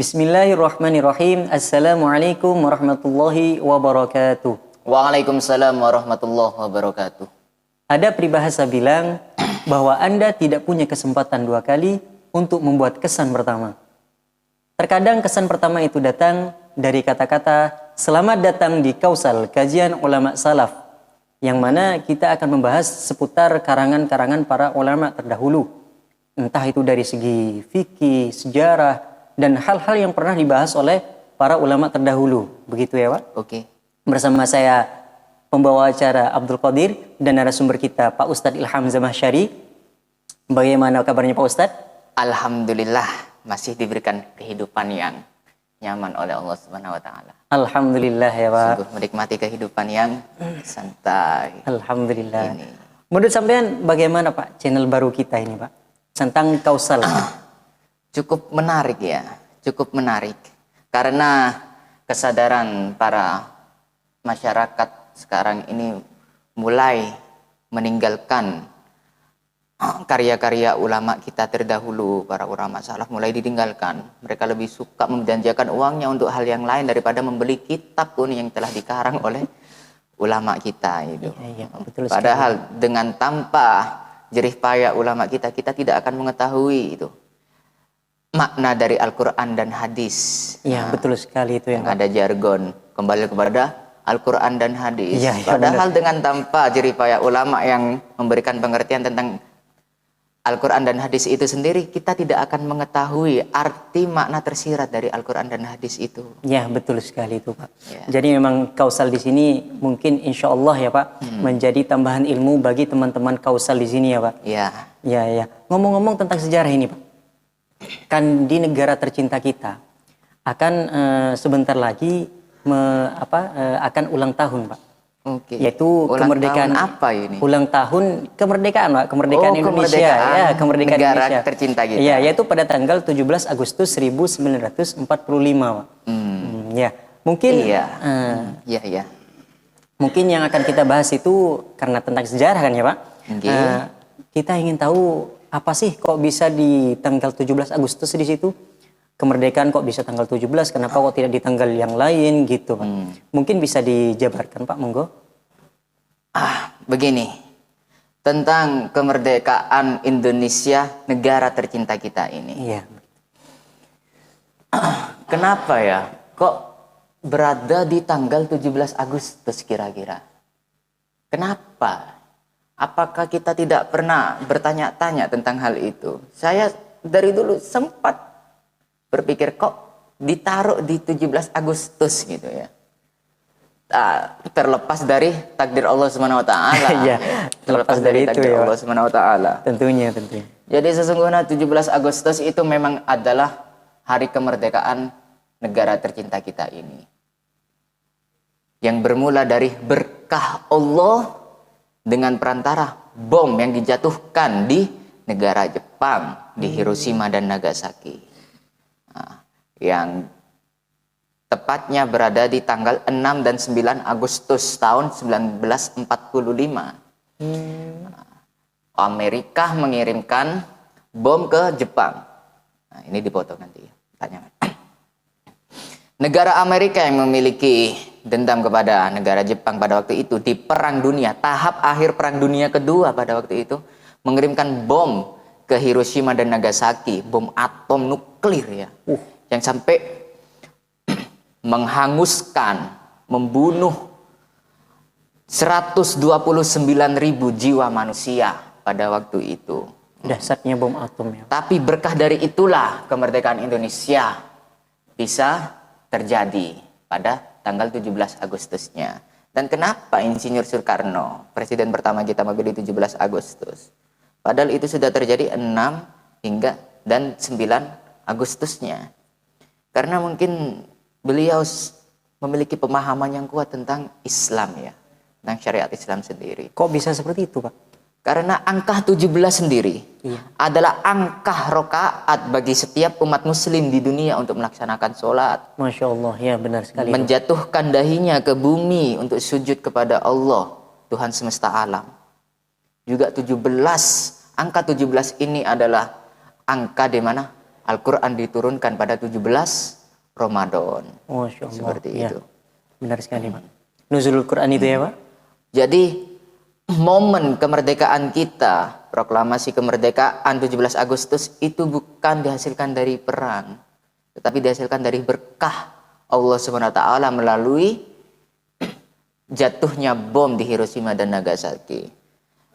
Bismillahirrahmanirrahim. Assalamualaikum warahmatullahi wabarakatuh. Waalaikumsalam warahmatullahi wabarakatuh. Ada peribahasa bilang bahwa Anda tidak punya kesempatan dua kali untuk membuat kesan pertama. Terkadang kesan pertama itu datang dari kata-kata selamat datang di Kausal, kajian ulama salaf, yang mana kita akan membahas seputar karangan-karangan para ulama terdahulu. Entah itu dari segi fikih, sejarah, dan hal-hal yang pernah dibahas oleh para ulama terdahulu. Begitu ya Pak? Oke. Bersama saya pembawa acara Abdul Qadir dan narasumber kita Pak Ustadz Ilham Zamahsyari. Bagaimana kabarnya Pak Ustadz? Alhamdulillah masih diberikan kehidupan yang nyaman oleh Allah Subhanahu wa taala. Alhamdulillah ya Pak. Sungguh menikmati kehidupan yang santai. Alhamdulillah. Ini. Menurut sampean bagaimana Pak channel baru kita ini Pak? Tentang Kausal. Cukup menarik ya, cukup menarik. Karena kesadaran para masyarakat sekarang ini mulai meninggalkan karya-karya ulama kita terdahulu, para ulama salaf mulai ditinggalkan. Mereka lebih suka membelanjakan uangnya untuk hal yang lain daripada membeli kitab pun yang telah dikarang oleh ulama kita itu. Iya, betul sekali. Padahal dengan tanpa jerih payah ulama kita tidak akan mengetahui itu makna dari Al-Quran dan hadis. Iya, betul sekali itu yang ada jargon kembali kepada Al-Quran dan hadis. Ya, Padahal dengan tanpa jerih payah ulama yang memberikan pengertian tentang Al-Quran dan hadis itu sendiri, kita tidak akan mengetahui arti makna tersirat dari Al-Quran dan hadis itu. Ya, betul sekali itu Pak. Ya. Jadi memang Kausal di sini mungkin insya Allah ya Pak menjadi tambahan ilmu bagi teman-teman Kausal di sini ya Pak. Ya. Ya, ya. Ngomong-ngomong tentang sejarah ini Pak, kan di negara tercinta kita akan sebentar lagi akan ulang tahun Pak. Oke. Yaitu ulang kemerdekaan. Tahun apa ini? Ulang tahun kemerdekaan Pak, kemerdekaan Indonesia. Kemerdekaan Ya, kemerdekaan negara Indonesia tercinta kita. Iya, yaitu pada tanggal 17 Agustus 1945 Pak. Ya, mungkin Iya. Iya. Mungkin yang akan kita bahas itu karena tentang sejarah kan ya Pak. Okay. Kita ingin tahu apa sih kok bisa di tanggal 17 Agustus di situ? Kemerdekaan kok bisa tanggal 17, kenapa kok tidak di tanggal yang lain gitu Pak. Mungkin bisa dijabarkan Pak, monggo. Begini. Tentang kemerdekaan Indonesia, negara tercinta kita ini. Iya. Kenapa ya? Kok berada di tanggal 17 Agustus kira-kira? Kenapa? Apakah kita tidak pernah bertanya-tanya tentang hal itu? Saya dari dulu sempat berpikir kok ditaruh di 17 Agustus gitu ya. Terlepas dari takdir Allah Subhanahu wa taala. Iya, terlepas dari itu takdir ya, Allah Subhanahu wa taala. Tentunya. Jadi sesungguhnya 17 Agustus itu memang adalah hari kemerdekaan negara tercinta kita ini. Yang bermula dari berkah Allah dengan perantara bom yang dijatuhkan di negara Jepang, di Hiroshima dan Nagasaki. Yang tepatnya berada di tanggal 6 dan 9 Agustus tahun 1945. Amerika mengirimkan bom ke Jepang. Nah, ini dipotong nanti ya, tanya. Negara Amerika yang memiliki dendam kepada negara Jepang pada waktu itu di Perang Dunia, tahap akhir Perang Dunia kedua pada waktu itu, mengirimkan bom ke Hiroshima dan Nagasaki, bom atom nuklir ya, yang sampai menghanguskan, membunuh 129.000 jiwa manusia pada waktu itu. Dahsyatnya bom atom ya. Tapi berkah dari itulah kemerdekaan Indonesia bisa terjadi pada tanggal 17 Agustusnya. Dan kenapa Insinyur Soekarno, presiden pertama kita, memilih 17 Agustus? Padahal itu sudah terjadi 6 hingga dan 9 Agustusnya. Karena mungkin beliau memiliki pemahaman yang kuat tentang Islam ya, tentang syariat Islam sendiri. Kok bisa seperti itu Pak? Karena angka 17 sendiri adalah angka rokaat bagi setiap umat muslim di dunia untuk melaksanakan sholat. Masya Allah, ya benar sekali. Menjatuhkan dahinya ke bumi untuk sujud kepada Allah, Tuhan semesta alam. Juga 17, angka 17 ini adalah angka di mana Al-Quran diturunkan pada 17 Ramadan. Masya Allah. Seperti Ya, itu. benar sekali Pak. Nuzulul Quran itu ya Pak? Jadi momen kemerdekaan kita, proklamasi kemerdekaan 17 Agustus itu bukan dihasilkan dari perang, tetapi dihasilkan dari berkah Allah SWT melalui jatuhnya bom di Hiroshima dan Nagasaki.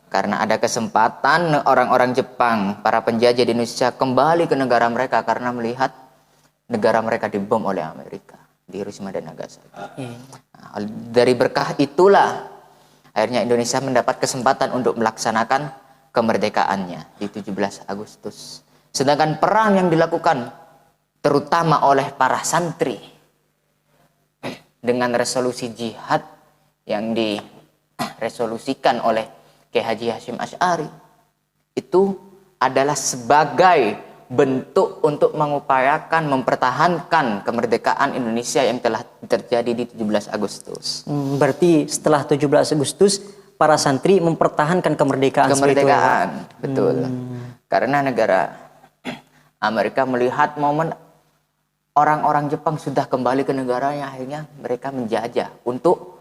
Karena ada kesempatan orang-orang Jepang, para penjajah di Indonesia kembali ke negara mereka karena melihat negara mereka dibom oleh Amerika di Hiroshima dan Nagasaki. Nah, dari berkah itulah akhirnya Indonesia mendapat kesempatan untuk melaksanakan kemerdekaannya di 17 Agustus. Sedangkan perang yang dilakukan terutama oleh para santri dengan resolusi jihad yang diresolusikan oleh Kiai Haji Hashim Asy'ari itu adalah sebagai bentuk untuk mengupayakan mempertahankan kemerdekaan Indonesia yang telah terjadi di 17 Agustus. Berarti setelah 17 Agustus para santri mempertahankan kemerdekaan. Kemerdekaan, betul. Karena negara Amerika melihat momen orang-orang Jepang sudah kembali ke negaranya, akhirnya mereka menjajah untuk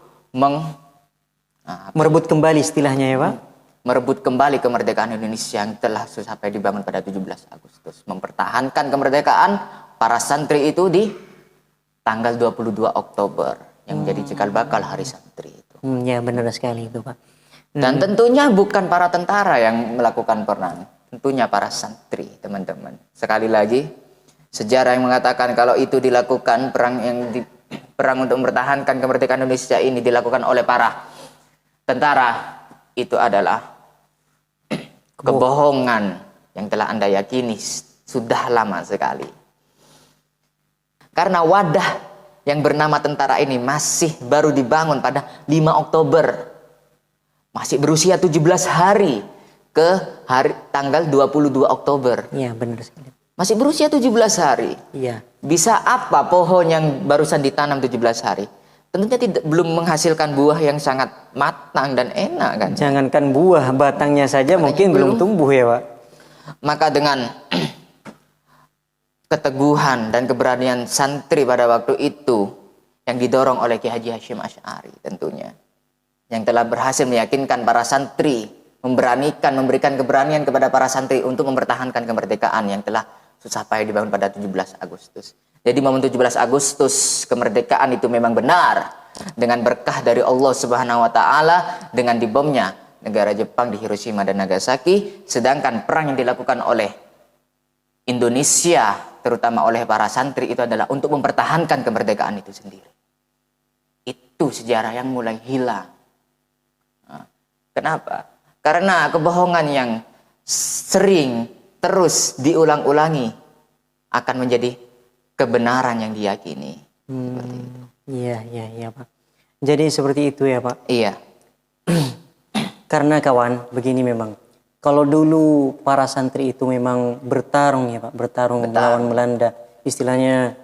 merebut kembali istilahnya ya Pak? Merebut kembali kemerdekaan Indonesia yang telah sampai dibangun pada 17 Agustus. Mempertahankan kemerdekaan para santri itu di tanggal 22 Oktober yang menjadi cikal bakal Hari Santri itu. Ya benar sekali itu Pak. Dan tentunya bukan para tentara yang melakukan perang, tentunya para santri, teman-teman. Sekali lagi, sejarah yang mengatakan kalau itu dilakukan perang untuk mempertahankan kemerdekaan Indonesia ini dilakukan oleh para tentara, itu adalah kebohongan yang telah Anda yakini sudah lama sekali. Karena wadah yang bernama tentara ini masih baru dibangun pada 5 Oktober. Masih berusia 17 hari ke tanggal 22 Oktober. Iya, benar sekali. Masih berusia 17 hari. Iya. Bisa apa pohon yang barusan ditanam 17 hari? Tentunya belum menghasilkan buah yang sangat matang dan enak kan. Jangankan buah, batangnya saja mungkin belum tumbuh ya Pak. Maka dengan keteguhan dan keberanian santri pada waktu itu yang didorong oleh Kiai Haji Hashim Asy'ari tentunya, yang telah berhasil meyakinkan para santri, memberikan keberanian kepada para santri untuk mempertahankan kemerdekaan yang telah susah payah dibangun pada 17 Agustus. Jadi momen 17 Agustus kemerdekaan itu memang benar dengan berkah dari Allah Subhanahu wa taala dengan dibomnya negara Jepang di Hiroshima dan Nagasaki, sedangkan perang yang dilakukan oleh Indonesia terutama oleh para santri itu adalah untuk mempertahankan kemerdekaan itu sendiri. Itu sejarah yang mulai hilang. Nah, kenapa? Karena kebohongan yang sering terus diulang-ulangi akan menjadi kebenaran yang diyakini. Seperti itu. Iya Pak. Jadi seperti itu ya Pak. Iya. Karena kawan, begini memang. Kalau dulu para santri itu memang bertarung ya Pak, bertarung melawan Belanda. Istilahnya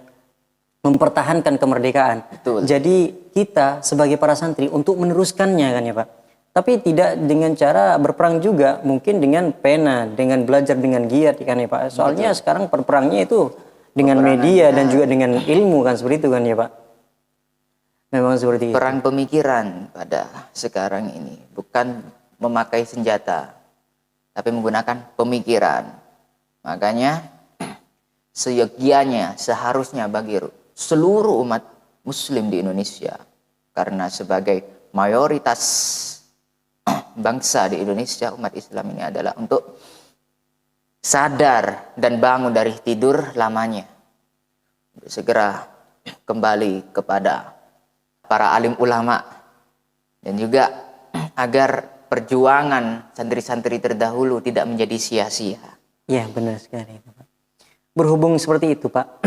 mempertahankan kemerdekaan. Betul. Jadi kita sebagai para santri untuk meneruskannya kan ya Pak. Tapi tidak dengan cara berperang juga, mungkin dengan pena, dengan belajar dengan giat kan ya Pak. Soalnya sekarang perperangnya itu dengan media dan juga dengan ilmu kan seperti itu kan ya Pak. Memang seperti itu. Perang pemikiran pada sekarang ini bukan memakai senjata, tapi menggunakan pemikiran. Makanya seyogianya seharusnya bagi seluruh umat muslim di Indonesia, karena sebagai mayoritas bangsa di Indonesia, umat Islam ini adalah untuk sadar dan bangun dari tidur lamanya, segera kembali kepada para alim ulama, dan juga agar perjuangan santri-santri terdahulu tidak menjadi sia-sia. Ya benar sekali Pak. Berhubung seperti itu Pak,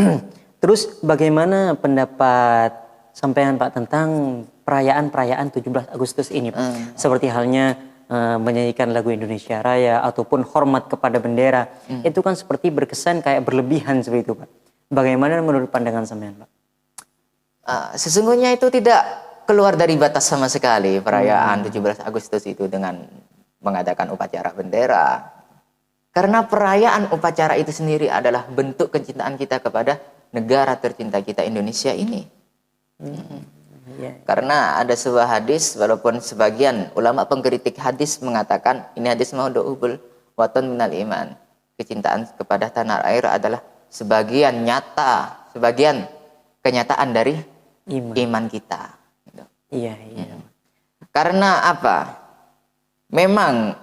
terus bagaimana pendapat sampean Pak tentang perayaan 17 Agustus ini Pak? Seperti halnya menyanyikan lagu Indonesia Raya ataupun hormat kepada bendera, itu kan seperti berkesan kayak berlebihan seperti itu Pak. Bagaimana menurut pandangan sampean Pak? Sesungguhnya itu tidak keluar dari batas sama sekali perayaan 17 Agustus itu dengan mengadakan upacara bendera. Karena perayaan upacara itu sendiri adalah bentuk kecintaan kita kepada negara tercinta kita Indonesia ini. Ya. Karena ada sebuah hadis, walaupun sebagian ulama pengkritik hadis mengatakan ini hadis maudu'ul waton minal iman. Kecintaan kepada tanah air adalah sebagian nyata, sebagian kenyataan dari iman kita. Gitu. Iya. Karena apa? Memang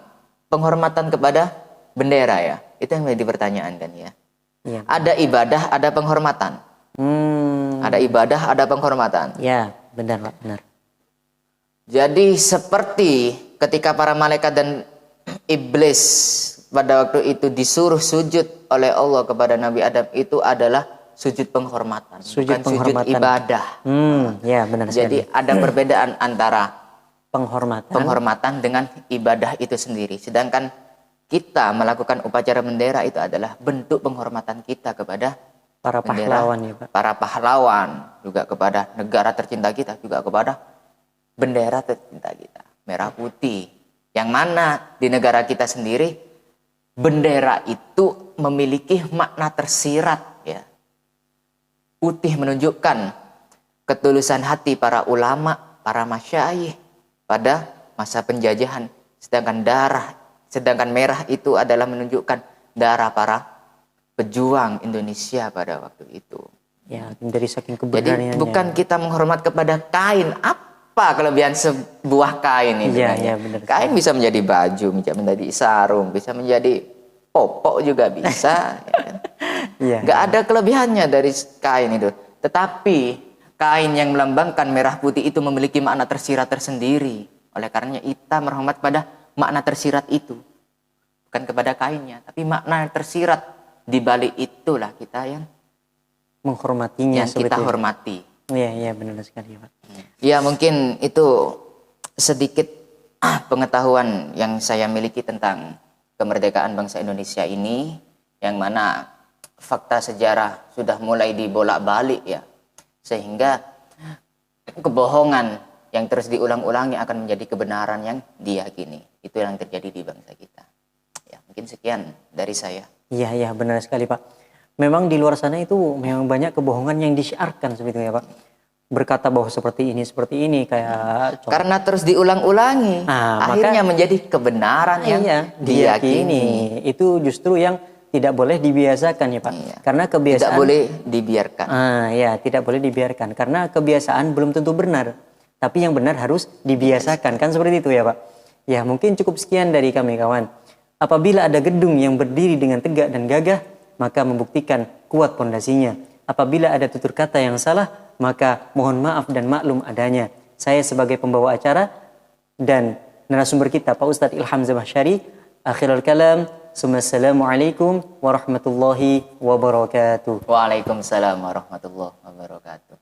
penghormatan kepada bendera ya, itu yang menjadi pertanyaan kan ya. Iya. Ada ibadah, ada penghormatan. Ada ibadah, ada penghormatan. Ya, benar Pak, benar. Jadi seperti ketika para malaikat dan iblis pada waktu itu disuruh sujud oleh Allah kepada Nabi Adam, itu adalah sujud penghormatan, bukan sujud ibadah. Ya, benar Jadi sekali. ada perbedaan antara Penghormatan. dengan ibadah itu sendiri. Sedangkan kita melakukan upacara bendera itu adalah bentuk penghormatan kita kepada Para bendera, pahlawan ya Pak. para pahlawan, juga kepada negara tercinta kita, juga kepada bendera tercinta kita, merah putih. Yang mana di negara kita sendiri bendera itu memiliki makna tersirat ya. Putih menunjukkan ketulusan hati para ulama, para masyayikh pada masa penjajahan, sedangkan merah itu adalah menunjukkan darah para pejuang Indonesia pada waktu itu. Ya, dari saking Jadi kebenarannya. bukan kita menghormat kepada kain. Apa kelebihan sebuah kain itu? Iya, benar. Kain bisa menjadi baju, bisa menjadi sarung, bisa menjadi popok juga bisa. Ya kan? Iya. Gak ada kelebihannya dari kain itu. Tetapi kain yang melambangkan merah putih itu memiliki makna tersirat tersendiri. Oleh karenanya kita menghormat pada makna tersirat itu. Bukan kepada kainnya, tapi makna tersirat di balik itulah kita yang Menghormatinya kita sebetulnya. hormati. Iya, benar sekali Pak. Ya mungkin itu sedikit pengetahuan yang saya miliki tentang kemerdekaan bangsa Indonesia ini, yang mana fakta sejarah sudah mulai dibolak-balik ya, sehingga kebohongan yang terus diulang-ulangi akan menjadi kebenaran yang diyakini. Itu yang terjadi di bangsa kita. Ya mungkin sekian dari saya. Iya, benar sekali Pak. Memang di luar sana itu memang banyak kebohongan yang disiarkan sebetulnya Pak. Berkata bahwa seperti ini kayak Karena terus diulang-ulangi, akhirnya menjadi kebenaran yang diyakini. Itu justru yang tidak boleh dibiasakan ya Pak. Iya. Karena kebiasaan Tidak boleh dibiarkan. Tidak boleh dibiarkan karena kebiasaan belum tentu benar. Tapi yang benar harus dibiasakan, kan seperti itu ya Pak. Ya mungkin cukup sekian dari kami kawan. Apabila ada gedung yang berdiri dengan tegak dan gagah, maka membuktikan kuat pondasinya. Apabila ada tutur kata yang salah, maka mohon maaf dan maklum adanya. Saya sebagai pembawa acara dan narasumber kita Pak Ustadz Ilham Zamakhsyari, akhirul kalam, assalamualaikum warahmatullahi wabarakatuh. Waalaikumsalam warahmatullahi wabarakatuh.